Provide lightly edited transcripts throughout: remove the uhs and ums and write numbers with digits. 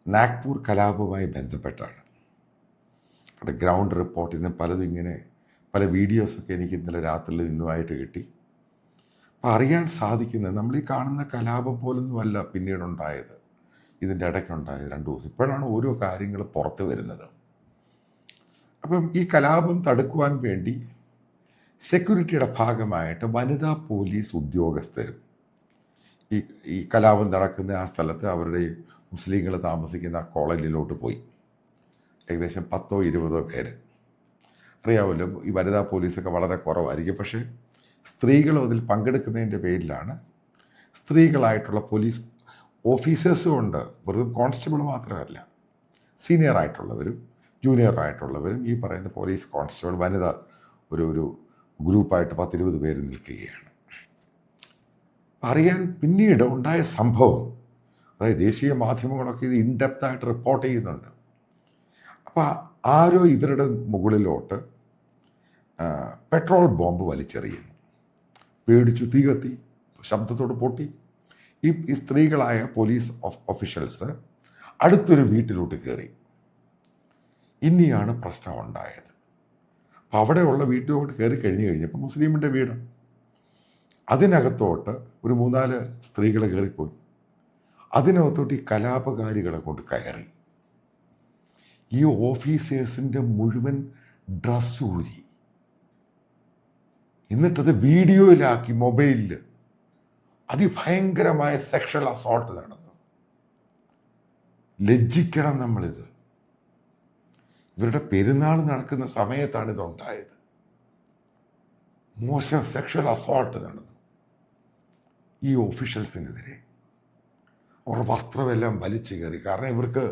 നാഗ്പൂർ കലാപവുമായി ബന്ധപ്പെട്ടാണ്. അവിടെ ഗ്രൗണ്ട് റിപ്പോർട്ടിൽ നിന്ന് പലതും ഇങ്ങനെ പല വീഡിയോസൊക്കെ എനിക്ക് ഇന്നലെ രാത്രിയിൽ ഇന്നുമായിട്ട് കിട്ടി. അപ്പം അറിയാൻ സാധിക്കുന്നത് നമ്മൾ ഈ കാണുന്ന കലാപം പോലൊന്നുമല്ല പിന്നീടുണ്ടായത്. ഇതിൻ്റെ ഇടയ്ക്കുണ്ടായത് 2 ദിവസം. ഇപ്പോഴാണ് ഓരോ കാര്യങ്ങൾ പുറത്ത് വരുന്നത്. അപ്പം ഈ കലാപം തടുക്കുവാൻ വേണ്ടി സെക്യൂരിറ്റിയുടെ ഭാഗമായിട്ട് വനിതാ പോലീസ് ഉദ്യോഗസ്ഥരും ഈ കലാപം നടക്കുന്ന ആ സ്ഥലത്ത് അവരുടെ മുസ്ലിങ്ങൾ താമസിക്കുന്ന ആ കോളനിയിലോട്ട് പോയി. ഏകദേശം 10-20 പേര്. അറിയാമല്ലോ, ഈ വനിതാ പോലീസൊക്കെ വളരെ കുറവായിരിക്കും. പക്ഷേ സ്ത്രീകളും അതിൽ പങ്കെടുക്കുന്നതിൻ്റെ പേരിലാണ് സ്ത്രീകളായിട്ടുള്ള പോലീസ് ഓഫീസേഴ്സും ഉണ്ട്. വെറും കോൺസ്റ്റബിൾ മാത്രമല്ല, സീനിയർ ആയിട്ടുള്ളവരും ജൂനിയർ ആയിട്ടുള്ളവരും ഈ പറയുന്ന പോലീസ് കോൺസ്റ്റബിൾ വനിത ഒരു ഗ്രൂപ്പായിട്ട് 10-20 പേര് നിൽക്കുകയാണ്. അറിയാൻ പിന്നീട് ഉണ്ടായ സംഭവം, അതായത് ദേശീയ മാധ്യമങ്ങളൊക്കെ ഇത് ഇൻഡെപ്തായിട്ട് റിപ്പോർട്ട് ചെയ്യുന്നുണ്ട്. അപ്പോൾ ആരോ ഇവരുടെ മുകളിലോട്ട് പെട്രോൾ ബോംബ് വലിച്ചെറിയുന്നു. പേടിച്ചു, തീ കത്തി, ശബ്ദത്തോട് പൊട്ടി. ഈ സ്ത്രീകളായ പോലീസ് ഒഫീഷ്യൽസ് അടുത്തൊരു വീട്ടിലോട്ട് കയറി. ഇനിയാണ് പ്രശ്നം ഉണ്ടായത്. അപ്പം അവിടെയുള്ള വീട്ടിലോട്ട് കയറി കഴിഞ്ഞപ്പോൾ മുസ്ലിമിൻ്റെ വീട്, അതിനകത്തോട്ട് ഒരു 3-4 സ്ത്രീകൾ കയറിപ്പോയി. അതിനകത്തോട്ട് ഈ കലാപകാരികളെ കൊണ്ട് കയറി ഈ ഓഫീസേഴ്സിൻ്റെ മുഴുവൻ ഡ്രസ്സ് ഊരി, എന്നിട്ടത് വീഡിയോയിലാക്കി മൊബൈലിൽ. അതിഭയങ്കരമായ സെക്ഷൽ അസോൾട്ട് നടന്നു. ലജ്ജിക്കണം നമ്മളിത്. ഇവരുടെ പെരുന്നാൾ നടക്കുന്ന സമയത്താണ് ഇതുണ്ടായത്. മോശം സെക്ഷൽ അസോൾട്ട് നടന്നു ഈ ഓഫീഷ്യൽസിനെതിരെ. അവർ വസ്ത്രമെല്ലാം വലിച്ചു കയറി. കാരണം ഇവർക്ക്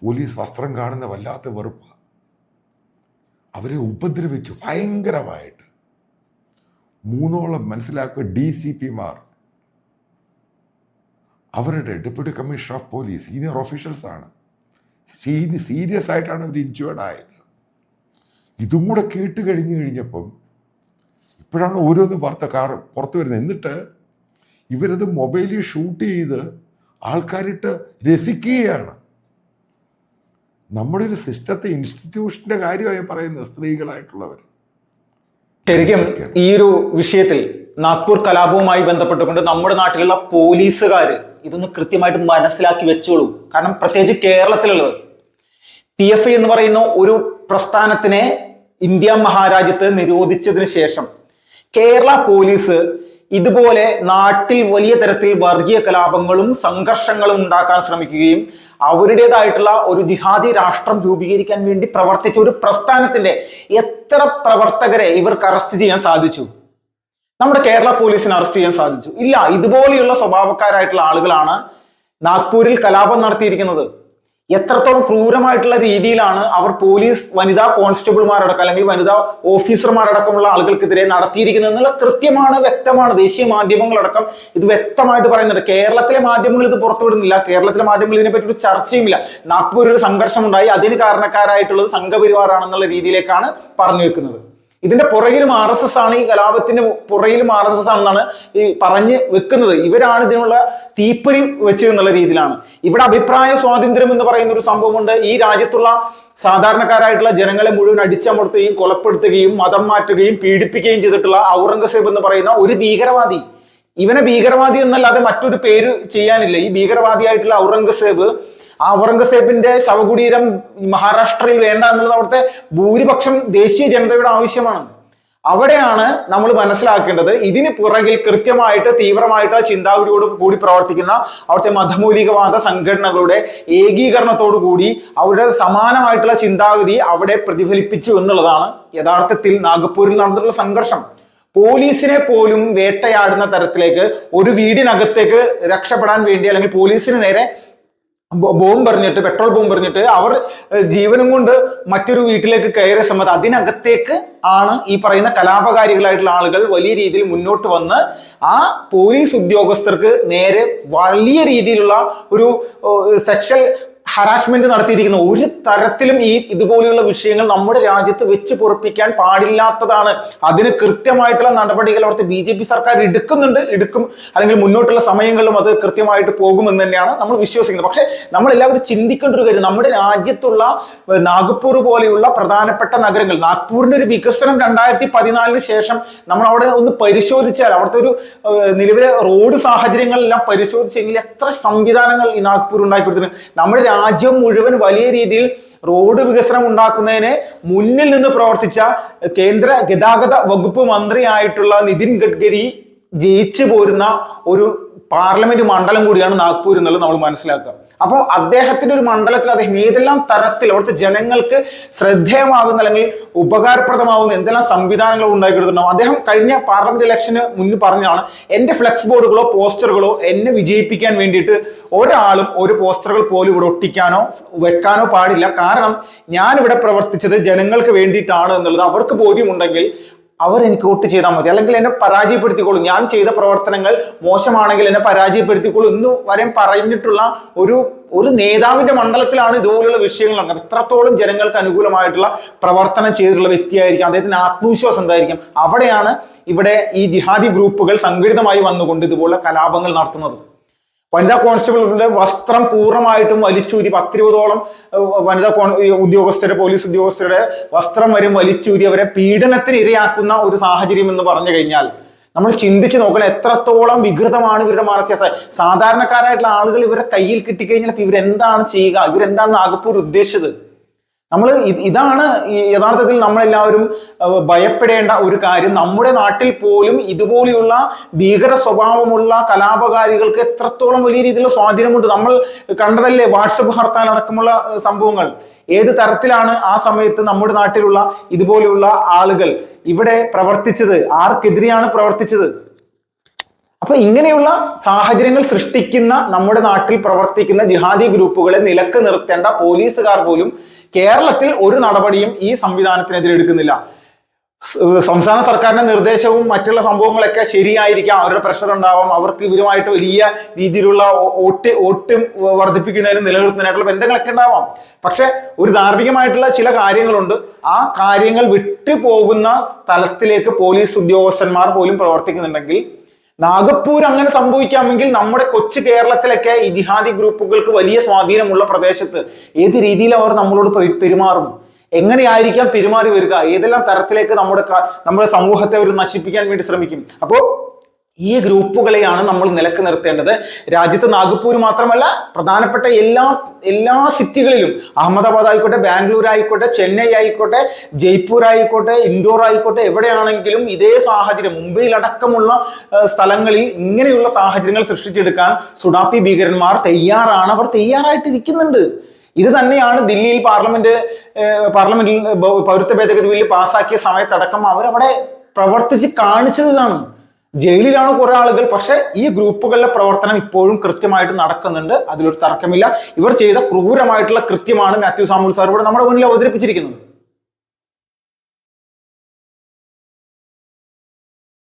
പോലീസ് വസ്ത്രം കാണുന്ന വല്ലാത്ത വെറുപ്പാണ്. അവരെ ഉപദ്രവിച്ചു ഭയങ്കരമായിട്ട്. 3ഓളം മനസ്സിലാക്കുക DCPമാർ, അവരുടെ deputy commissioner of police, senior ഓഫീഷ്യൽസാണ്. സീരിയസ് ആയിട്ടാണ് അവർ ഇൻജേർഡ് ആയത്. ഇതും കൂടെ കേട്ട് കഴിഞ്ഞപ്പം ഇപ്പോഴാണ് ഓരോന്ന് പുറത്ത് വരുന്നത്. എന്നിട്ട് ഇവരത് മൊബൈലിൽ ഷൂട്ട് ചെയ്ത് ആൾക്കാരിട്ട് രസിക്കുകയാണ്. നമ്മുടെ ഒരു സിസ്റ്റത്തെ, ഇൻസ്റ്റിറ്റ്യൂഷൻ്റെ കാര്യമായി പറയുന്നത് സ്ത്രീകളായിട്ടുള്ളവർ. ശരിക്കും ഈ ഒരു വിഷയത്തിൽ നാഗ്പൂർ കലാപവുമായി ബന്ധപ്പെട്ടുകൊണ്ട് നമ്മുടെ നാട്ടിലുള്ള പോലീസുകാർ ഇതൊന്ന് കൃത്യമായിട്ട് മനസ്സിലാക്കി വെച്ചോളൂ. കാരണം പ്രത്യേകിച്ച് കേരളത്തിലുള്ളത് PFI എന്ന് പറയുന്ന ഒരു പ്രസ്ഥാനത്തിനെ ഇന്ത്യ മഹാരാജ്യത്ത് നിരോധിച്ചതിന് ശേഷം കേരള പോലീസ് ഇതുപോലെ നാട്ടിൽ വലിയ തരത്തിൽ വർഗീയ കലാപങ്ങളും സംഘർഷങ്ങളും ഉണ്ടാക്കാൻ ശ്രമിക്കുകയും അവരുടേതായിട്ടുള്ള ഒരു ജിഹാദി രാഷ്ട്രം രൂപീകരിക്കാൻ വേണ്ടി പ്രവർത്തിച്ച ഒരു പ്രസ്ഥാനത്തിന്റെ എത്ര പ്രവർത്തകരെ ഇവർക്ക് അറസ്റ്റ് ചെയ്യാൻ സാധിച്ചു? നമ്മുടെ കേരള പോലീസിന് അറസ്റ്റ് ചെയ്യാൻ സാധിച്ചു? ഇല്ല. ഇതുപോലെയുള്ള സ്വഭാവക്കാരായിട്ടുള്ള ആളുകളാണ് നാഗ്പൂരിൽ കലാപം നടത്തിയിരിക്കുന്നത്. എത്രത്തോളം ക്രൂരമായിട്ടുള്ള രീതിയിലാണ് അവർ പോലീസ് വനിതാ കോൺസ്റ്റബിൾമാരടക്കം അല്ലെങ്കിൽ വനിതാ ഓഫീസർമാരടക്കമുള്ള ആളുകൾക്കെതിരെ നടത്തിയിരിക്കുന്നത് എന്നുള്ള കൃത്യമാണ്, വ്യക്തമാണ്. ദേശീയ മാധ്യമങ്ങളടക്കം ഇത് വ്യക്തമായിട്ട് പറയുന്നുണ്ട്. കേരളത്തിലെ മാധ്യമങ്ങൾ ഇത് പുറത്തുവിടുന്നില്ല. കേരളത്തിലെ മാധ്യമങ്ങൾ ഇതിനെപ്പറ്റി ഒരു ചർച്ചയുമില്ല. നാഗ്പൂരിൽ ഒരു സംഘർഷം ഉണ്ടായി, അതിന് കാരണക്കാരായിട്ടുള്ളത് സംഘപരിവാറാണെന്നുള്ള രീതിയിലേക്കാണ് പറഞ്ഞു വെക്കുന്നത്. ഇതിന്റെ പുറകിലും RSS ആണ്, ഈ കലാപത്തിന്റെ പുറകിലും RSS ആണെന്നാണ് ഈ പറഞ്ഞ് വെക്കുന്നത്. ഇവരാണ് ഇതിനുള്ള തീപ്പൊരി വെച്ച് എന്നുള്ള രീതിയിലാണ്. ഇവിടെ അഭിപ്രായ സ്വാതന്ത്ര്യം എന്ന് പറയുന്ന ഒരു സംഭവമുണ്ട്. ഈ രാജ്യത്തുള്ള സാധാരണക്കാരായിട്ടുള്ള ജനങ്ങളെ മുഴുവൻ അടിച്ചമർത്തുകയും കൊലപ്പെടുത്തുകയും മതം മാറ്റുകയും പീഡിപ്പിക്കുകയും ചെയ്തിട്ടുള്ള ഔറംഗസേബ് എന്ന് പറയുന്ന ഒരു ഭീകരവാദി, ഇവനെ ഭീകരവാദി എന്നല്ലാതെ മറ്റൊരു പേര് ചെയ്യാനില്ല. ഈ ഭീകരവാദിയായിട്ടുള്ള ഔറംഗസേബിന്റെ ശവകുടീരം മഹാരാഷ്ട്രയിൽ വേണ്ട എന്നുള്ളത് അവിടുത്തെ ഭൂരിപക്ഷം ദേശീയ ജനതയുടെ ആവശ്യമാണ്. അവിടെയാണ് നമ്മൾ മനസ്സിലാക്കേണ്ടത് ഇതിന് പുറകിൽ കൃത്യമായിട്ട് തീവ്രമായിട്ടുള്ള ചിന്താഗതിയോട് കൂടി പ്രവർത്തിക്കുന്ന അവിടുത്തെ മതമൗലികവാദ സംഘടനകളുടെ ഏകീകരണത്തോടു കൂടി അവരുടെ സമാനമായിട്ടുള്ള ചിന്താഗതി അവിടെ പ്രതിഫലിപ്പിച്ചു എന്നുള്ളതാണ് യഥാർത്ഥത്തിൽ നാഗ്പൂരിൽ നടന്നിട്ടുള്ള സംഘർഷം. പോലീസിനെ പോലും വേട്ടയാടുന്ന തരത്തിലേക്ക് ഒരു വീടിനകത്തേക്ക് രക്ഷപ്പെടാൻ വേണ്ടി അല്ലെങ്കിൽ പോലീസിന് നേരെ പെട്രോൾ ബോംബ് എറിഞ്ഞിട്ട് അവർ ജീവനും കൊണ്ട് മറ്റൊരു വീട്ടിലേക്ക് കയറിയ സമയത്ത് അതിനകത്തേക്ക് ആണ് ഈ പറയുന്ന കലാപകാരികളായിട്ടുള്ള ആളുകൾ വലിയ രീതിയിൽ മുന്നോട്ട് വന്ന് ആ പോലീസ് ഉദ്യോഗസ്ഥർക്ക് നേരെ വലിയ രീതിയിലുള്ള ഒരു സെക്ഷൽ ഹരാസ്മെന്റ് നടത്തിയിരിക്കുന്നു. ഒരു തരത്തിലും ഇതുപോലെയുള്ള വിഷയങ്ങൾ നമ്മുടെ രാജ്യത്ത് വെച്ച് പൊറപ്പിക്കാൻ പാടില്ലാത്തതാണ്. അതിന് കൃത്യമായിട്ടുള്ള നടപടികൾ അവിടുത്തെ BJP സർക്കാർ എടുക്കും, അല്ലെങ്കിൽ മുന്നോട്ടുള്ള സമയങ്ങളിലും അത് കൃത്യമായിട്ട് പോകുമെന്ന് തന്നെയാണ് നമ്മൾ വിശ്വസിക്കുന്നത്. പക്ഷെ നമ്മൾ എല്ലാവരും ചിന്തിക്കേണ്ട ഒരു കാര്യം, നമ്മുടെ രാജ്യത്തുള്ള നാഗ്പൂർ പോലെയുള്ള പ്രധാനപ്പെട്ട നഗരങ്ങൾ, നാഗ്പൂരിന്റെ ഒരു വികസനം 2014 ശേഷം നമ്മൾ അവിടെ ഒന്ന് പരിശോധിച്ചാൽ, അവിടുത്തെ ഒരു നിലവിലെ റോഡ് സാഹചര്യങ്ങളെല്ലാം പരിശോധിച്ചെങ്കിൽ എത്ര സംവിധാനങ്ങൾ ഈ നാഗ്പൂർ ഉണ്ടാക്കി കൊടുത്തിട്ടുണ്ട്. നമ്മുടെ രാജ്യം മുഴുവൻ വലിയ രീതിയിൽ റോഡ് വികസനം ഉണ്ടാക്കുന്നതിന് മുന്നിൽ നിന്ന് പ്രവർത്തിച്ച കേന്ദ്ര ഗതാഗത വകുപ്പ് മന്ത്രിയായിട്ടുള്ള നിതിൻ ഗഡ്കരി ജയിച്ചു പോരുന്ന ഒരു പാർലമെന്റ് മണ്ഡലം കൂടിയാണ് നാഗ്പൂർ എന്നുള്ളത് നമ്മൾ മനസ്സിലാക്കുക. അപ്പോൾ അദ്ദേഹത്തിന്റെ ഒരു മണ്ഡലത്തിൽ അദ്ദേഹം ഏതെല്ലാം തരത്തിൽ അവിടുത്തെ ജനങ്ങൾക്ക് ശ്രദ്ധേയമാകുന്ന അല്ലെങ്കിൽ ഉപകാരപ്രദമാകുന്ന എന്തെല്ലാം സംവിധാനങ്ങൾ ഉണ്ടാക്കിയെടുത്തിട്ടുണ്ടാവും. അദ്ദേഹം കഴിഞ്ഞ പാർലമെന്റ് ഇലക്ഷന് മുന്നിൽ പറഞ്ഞാണ്, എന്റെ ഫ്ലെക്സ് ബോർഡുകളോ പോസ്റ്ററുകളോ എന്നെ വിജയിപ്പിക്കാൻ വേണ്ടിയിട്ട് ഒരാളും ഒരു പോസ്റ്ററുകൾ പോലും ഇവിടെ ഒട്ടിക്കാനോ വെക്കാനോ പാടില്ല. കാരണം ഞാൻ ഇവിടെ പ്രവർത്തിച്ചത് ജനങ്ങൾക്ക് വേണ്ടിയിട്ടാണ് എന്നുള്ളത് അവർക്ക് ബോധ്യമുണ്ടെങ്കിൽ അവർ എനിക്ക് വോട്ട് ചെയ്താൽ മതി, അല്ലെങ്കിൽ എന്നെ പരാജയപ്പെടുത്തിക്കോളൂ. ഞാൻ ചെയ്ത പ്രവർത്തനങ്ങൾ മോശമാണെങ്കിൽ എന്നെ പരാജയപ്പെടുത്തിക്കോളൂ എന്ന് വരെ പറഞ്ഞിട്ടുള്ള ഒരു നേതാവിന്റെ മണ്ഡലത്തിലാണ് ഇതുപോലുള്ള വിഷയങ്ങൾ നടക്കുന്നത്. എത്രത്തോളം ജനങ്ങൾക്ക് അനുകൂലമായിട്ടുള്ള പ്രവർത്തനം ചെയ്തിട്ടുള്ള വ്യക്തിയായിരിക്കും, അദ്ദേഹത്തിന് ആത്മവിശ്വാസം എന്തായിരിക്കും. അവിടെയാണ് ഇവിടെ ഈ ജിഹാദി ഗ്രൂപ്പുകൾ സംഘടിതമായി വന്നുകൊണ്ട് ഇതുപോലെ കലാപങ്ങൾ നടത്തുന്നത്. വനിതാ കോൺസ്റ്റബിളുടെ വസ്ത്രം പൂർണ്ണമായിട്ടും വലിച്ചൂരി, 10-20ഓളം വനിതാ ഉദ്യോഗസ്ഥരുടെ, പോലീസ് ഉദ്യോഗസ്ഥരുടെ വസ്ത്രം വരെ വലിച്ചൂരി അവരെ പീഡനത്തിന് ഇരയാക്കുന്ന ഒരു സാഹചര്യം എന്ന് പറഞ്ഞു കഴിഞ്ഞാൽ നമ്മൾ ചിന്തിച്ച് നോക്കണം എത്രത്തോളം വികൃതമാണ് ഇവരുടെ മാനസിക. സാധാരണക്കാരായിട്ടുള്ള ആളുകൾ ഇവരുടെ കയ്യിൽ കിട്ടിക്കഴിഞ്ഞാൽ ഇവരെന്താണ് ചെയ്യുക, ഇവരെന്താണ് നാഗ്പൂർ ഉദ്ദേശിച്ചത്? ഇതാണ് യഥാർത്ഥത്തിൽ നമ്മളെല്ലാവരും ഭയപ്പെടേണ്ട ഒരു കാര്യം. നമ്മുടെ നാട്ടിൽ പോലും ഇതുപോലെയുള്ള ഭീകര സ്വഭാവമുള്ള കലാപകാരികൾക്ക് എത്രത്തോളം വലിയ രീതിയിലുള്ള സ്വാധീനമുണ്ട്. നമ്മൾ കണ്ടതല്ലേ വാട്സപ്പ് ഹർത്താൽ അടക്കമുള്ള സംഭവങ്ങൾ. ഏത് തരത്തിലാണ് ആ സമയത്ത് നമ്മുടെ നാട്ടിലുള്ള ഇതുപോലെയുള്ള ആളുകൾ ഇവിടെ പ്രവർത്തിച്ചത്, ആർക്കെതിരെയാണ് പ്രവർത്തിച്ചത്? അപ്പൊ ഇങ്ങനെയുള്ള സാഹചര്യങ്ങൾ സൃഷ്ടിക്കുന്ന നമ്മുടെ നാട്ടിൽ പ്രവർത്തിക്കുന്ന ജിഹാദി ഗ്രൂപ്പുകളെ നിലക്ക് നിർത്തേണ്ട പോലീസുകാർ പോലും കേരളത്തിൽ ഒരു നടപടിയും ഈ സംവിധാനത്തിനെതിരെ എടുക്കുന്നില്ല. സംസ്ഥാന സർക്കാരിന്റെ നിർദ്ദേശവും മറ്റുള്ള സംഭവങ്ങളൊക്കെ ശരിയായിരിക്കാം, അവരുടെ പ്രഷർ ഉണ്ടാവാം, അവർക്ക് ഇവരുമായിട്ട് വലിയ രീതിയിലുള്ള വോട്ട് വർദ്ധിപ്പിക്കുന്നതിനും നിലനിർത്തുന്നതിനായിട്ടുള്ള ബന്ധങ്ങളൊക്കെ ഉണ്ടാവാം. പക്ഷെ ഒരു ധാർമ്മികമായിട്ടുള്ള ചില കാര്യങ്ങളുണ്ട്. ആ കാര്യങ്ങൾ വിട്ടുപോകുന്ന സ്ഥലത്തിലേക്ക് പോലീസ് ഉദ്യോഗസ്ഥന്മാർ പോലും പ്രവർത്തിക്കുന്നുണ്ടെങ്കിൽ നാഗപ്പൂർ അങ്ങനെ സംഭവിക്കാമെങ്കിൽ നമ്മുടെ കൊച്ചു കേരളത്തിലൊക്കെ ഈ ജിഹാദി ഗ്രൂപ്പുകൾക്ക് വലിയ സ്വാധീനമുള്ള പ്രദേശത്ത് ഏത് രീതിയിൽ അവർ നമ്മളോട് പെരുമാറും, എങ്ങനെയായിരിക്കാം പെരുമാറി വരിക, ഏതെല്ലാം തരത്തിലേക്ക് നമ്മുടെ സമൂഹത്തെ അവർ നശിപ്പിക്കാൻ വേണ്ടി ശ്രമിക്കും. അപ്പോൾ ഈ ഗ്രൂപ്പുകളെയാണ് നമ്മൾ നിലക്ക് നിർത്തേണ്ടത്. രാജ്യത്ത് നാഗ്പൂർ മാത്രമല്ല, പ്രധാനപ്പെട്ട എല്ലാ സിറ്റികളിലും, അഹമ്മദാബാദ് ആയിക്കോട്ടെ, ബാംഗ്ലൂർ ആയിക്കോട്ടെ, ചെന്നൈ ആയിക്കോട്ടെ, ജയ്പൂർ ആയിക്കോട്ടെ, ഇൻഡോർ ആയിക്കോട്ടെ, എവിടെയാണെങ്കിലും ഇതേ സാഹചര്യം, മുംബൈയിലടക്കമുള്ള സ്ഥലങ്ങളിൽ ഇങ്ങനെയുള്ള സാഹചര്യങ്ങൾ സൃഷ്ടിച്ചെടുക്കാൻ സുഡാപ്പി ഭീകരന്മാർ തയ്യാറാണ്, അവർ തയ്യാറായിട്ടിരിക്കുന്നുണ്ട്. ഇത് തന്നെയാണ് ദില്ലിയിൽ പാർലമെന്റിൽ പൗരത്വ ഭേദഗതി ബില്ല് പാസ്സാക്കിയ സമയത്തടക്കം അവരവിടെ പ്രവർത്തിച്ച് കാണിച്ചത്. ഇതാണ്. ജയിലിലാണ് കുറെ ആളുകൾ, പക്ഷെ ഈ ഗ്രൂപ്പുകളുടെ പ്രവർത്തനം ഇപ്പോഴും കൃത്യമായിട്ട് നടക്കുന്നുണ്ട്, അതിലൊരു തർക്കമില്ല. ഇവർ ചെയ്ത ക്രൂരമായിട്ടുള്ള കൃത്യമാണ് മാത്യു സാമുൽ സാർ ഇവിടെ നമ്മുടെ മുന്നിൽ അവതരിപ്പിച്ചിരിക്കുന്നത്.